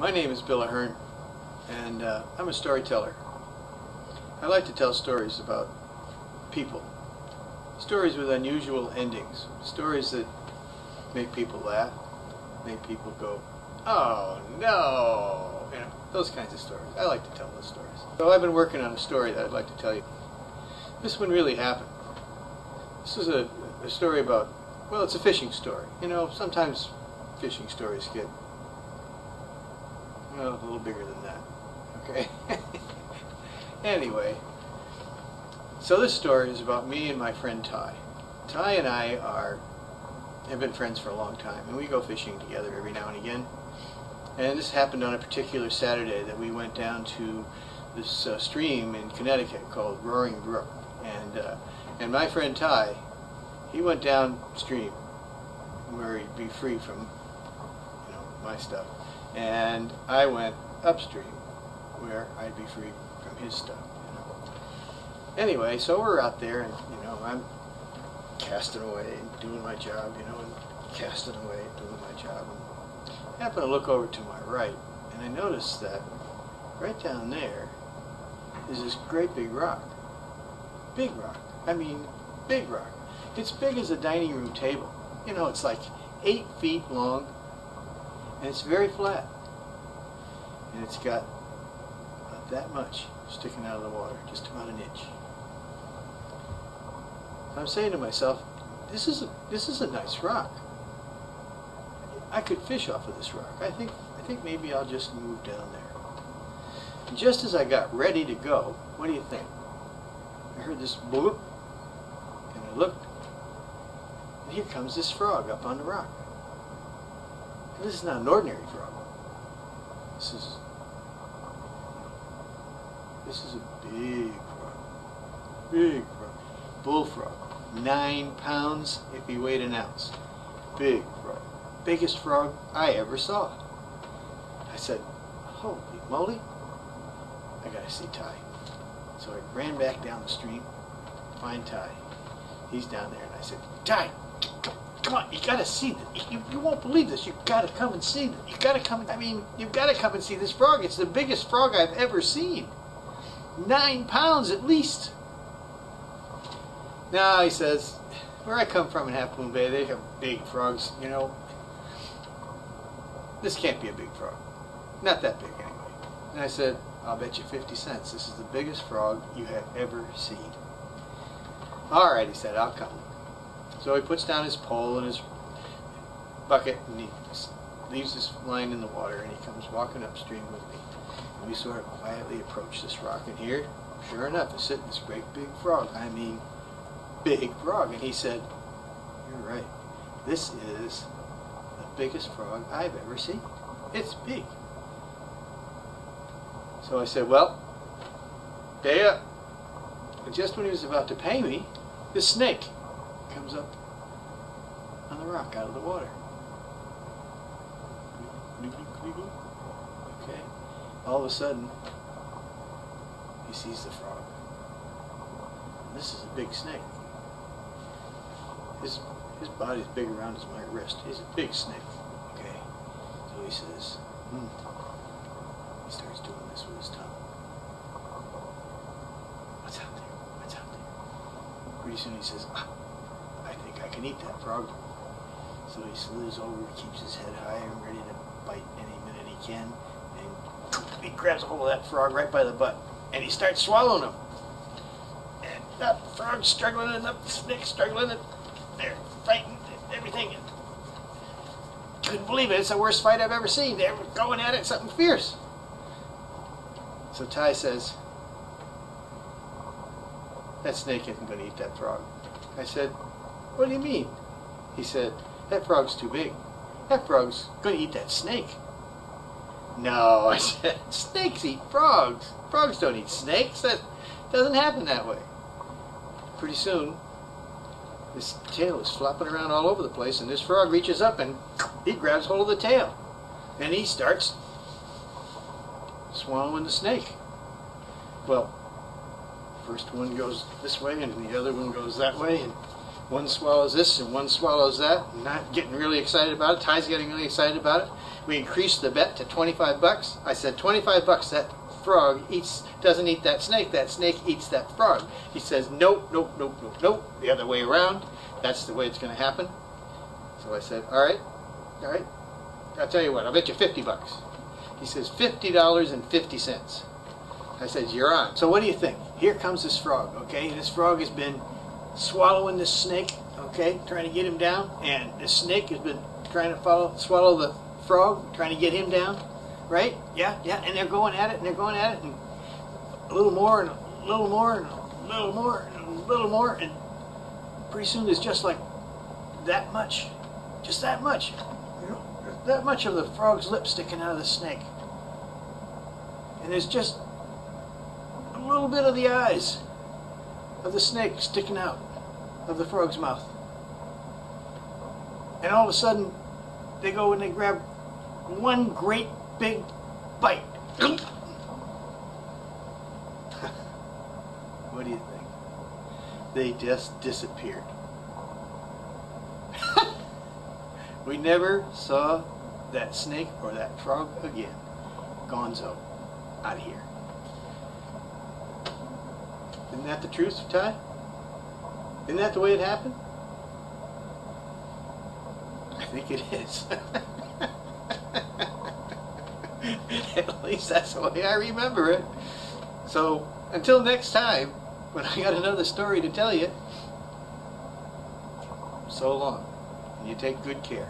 My name is Bill Ahern, and I'm a storyteller. I like to tell stories about people, stories with unusual endings, stories that make people laugh, make people go, "Oh no," you know, those kinds of stories. I like to tell those stories. So I've been working on a story that I'd like to tell you. This one really happened. This is a story about, well, it's a fishing story. You know, sometimes fishing stories get, well, a little bigger than that. Okay? Anyway, so this story is about me and my friend Ty. Ty and I have been friends for a long time, and we go fishing together every now and again. And this happened on a particular Saturday that we went down to this stream in Connecticut called Roaring Brook. And my friend Ty, he went downstream where he'd be free from, you know, my stuff. And I went upstream where I'd be free from his stuff, you know. Anyway, so we're out there, and, you know, I'm casting away and doing my job, you know, and casting away and doing my job. And I happen to look over to my right, and I notice that right down there is this great big rock. Big rock. I mean, big rock. It's big as a dining room table. You know, it's like 8 feet long, and it's very flat. And it's got about that much sticking out of the water, just about an inch. So I'm saying to myself, this is a nice rock. I could fish off of this rock. I think maybe I'll just move down there. And just as I got ready to go, what do you think? I heard this bloop, and I looked, and here comes this frog up on the rock. And this is not an ordinary frog. This is a big frog. Big frog. Bullfrog. 9 pounds if he weighed an ounce. Big frog. Biggest frog I ever saw. I said, holy moly, I gotta see Ty. So I ran back down the stream, find Ty. He's down there, and I said, Ty, come on, you gotta see this. You won't believe this. You've gotta come and see this. You've gotta come and see this frog. It's the biggest frog I've ever seen. 9 pounds at least. Now, he says, where I come from in Half Moon Bay, they have big frogs, you know. This can't be a big frog. Not that big, anyway. And I said, I'll bet you 50 cents. This is the biggest frog you have ever seen. All right, he said, I'll come. So he puts down his pole and his bucket, and he leaves this line in the water, and he comes walking upstream with me. And we sort of quietly approach this rock, and here, sure enough, is sitting this great big frog. I mean, big frog. And he said, you're right. This is the biggest frog I've ever seen. It's big. So I said, well, pay up. And just when he was about to pay me, this snake comes up on the rock out of the water. Okay. All of a sudden, he sees the frog. And this is a big snake. His body's big around as my wrist. He's a big snake. Okay. So he says, He starts doing this with his tongue. What's out there? What's out there? Pretty soon he says, I think I can eat that frog. So he slithers over, keeps his head high and ready to bite any minute he can. And he grabs a hold of that frog right by the butt. And he starts swallowing him. And that frog's struggling, and the snake's struggling, and they're fighting and everything. And couldn't believe it. It's the worst fight I've ever seen. They were going at it, something fierce. So Ty says, that snake isn't going to eat that frog. I said, what do you mean? He said, that frog's too big. That frog's going to eat that snake. No, I said, snakes eat frogs. Frogs don't eat snakes. That doesn't happen that way. Pretty soon, this tail is flopping around all over the place, and this frog reaches up and he grabs hold of the tail. And he starts swallowing the snake. Well, first one goes this way and the other one goes that way, and one swallows this and one swallows that, and not getting really excited about it. Ty's getting really excited about it. We increased the bet to 25 bucks. I said, 25 bucks, that frog doesn't eat that snake eats that frog. He says, nope, nope, nope, nope, nope, the other way around. That's the way it's going to happen. So I said, all right, I'll tell you what, I'll bet you 50 bucks. He says, $50.50. I said, you're on. So what do you think? Here comes this frog, okay? This frog has been swallowing this snake, okay, trying to get him down, and this snake has been trying to swallow the frog, trying to get him down, right? Yeah, and they're going at it, and a little more, and a little more, and a little more, and a little more, and pretty soon there's just like that much, just that much, you know, that much of the frog's lip sticking out of the snake. And there's just a little bit of the eyes of the snake sticking out of the frog's mouth. And all of a sudden, they go and they grab one great big bite. What do you think? They just disappeared. We never saw that snake or that frog again. Gonzo. Out of here. Isn't that the truth, Ty? Isn't that the way it happened? I think it is. At least that's the way I remember it. So, until next time, when I got another story to tell you, so long. You take good care.